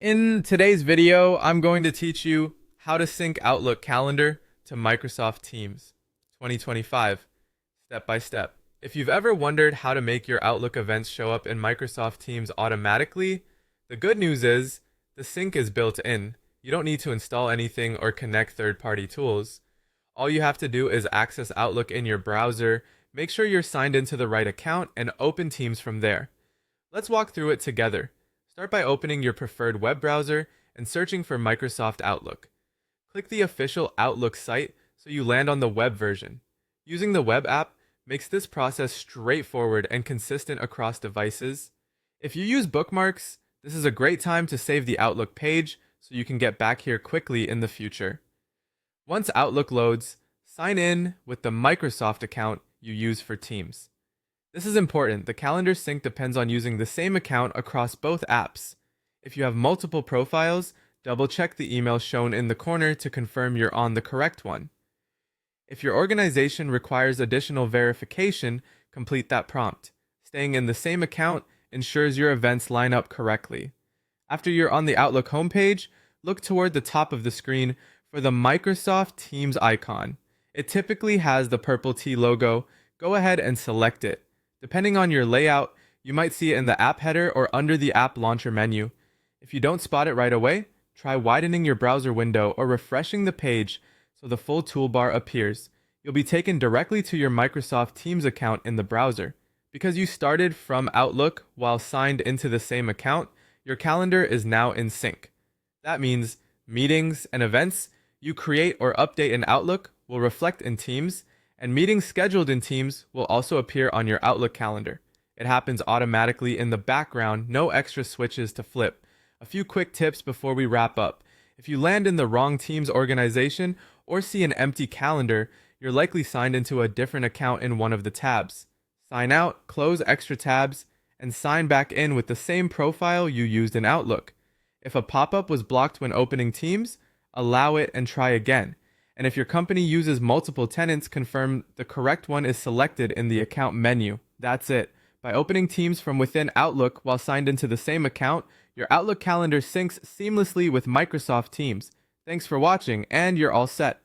In today's video, I'm going to teach you how to sync Outlook Calendar to Microsoft Teams 2025, step by step. If you've ever wondered how to make your Outlook events show up in Microsoft Teams automatically, the good news is the sync is built in. You don't need to install anything or connect third-party tools. All you have to do is access Outlook in your browser, make sure you're signed into the right account, and open Teams from there. Let's walk through it together. Start by opening your preferred web browser and searching for Microsoft Outlook. Click the official Outlook site so you land on the web version. Using the web app makes this process straightforward and consistent across devices. If you use bookmarks, this is a great time to save the Outlook page so you can get back here quickly in the future. Once Outlook loads, sign in with the Microsoft account you use for Teams. This is important. The calendar sync depends on using the same account across both apps. If you have multiple profiles, double check the email shown in the corner to confirm you're on the correct one. If your organization requires additional verification, complete that prompt. Staying in the same account ensures your events line up correctly. After you're on the Outlook homepage, look toward the top of the screen for the Microsoft Teams icon. It typically has the purple T logo. Go ahead and select it. Depending on your layout, you might see it in the app header or under the app launcher menu. If you don't spot it right away, try widening your browser window or refreshing the page so the full toolbar appears. You'll be taken directly to your Microsoft Teams account in the browser. Because you started from Outlook while signed into the same account, your calendar is now in sync. That means meetings and events you create or update in Outlook will reflect in Teams, and meetings scheduled in Teams will also appear on your Outlook calendar. It happens automatically in the background, no extra switches to flip. A few quick tips before we wrap up. If you land in the wrong Teams organization or see an empty calendar, you're likely signed into a different account in one of the tabs. Sign out, close extra tabs, and sign back in with the same profile you used in Outlook. If a pop-up was blocked when opening Teams, allow it and try again. And if your company uses multiple tenants, confirm the correct one is selected in the account menu. That's it. By opening Teams from within Outlook while signed into the same account, your Outlook calendar syncs seamlessly with Microsoft Teams. Thanks for watching, and you're all set.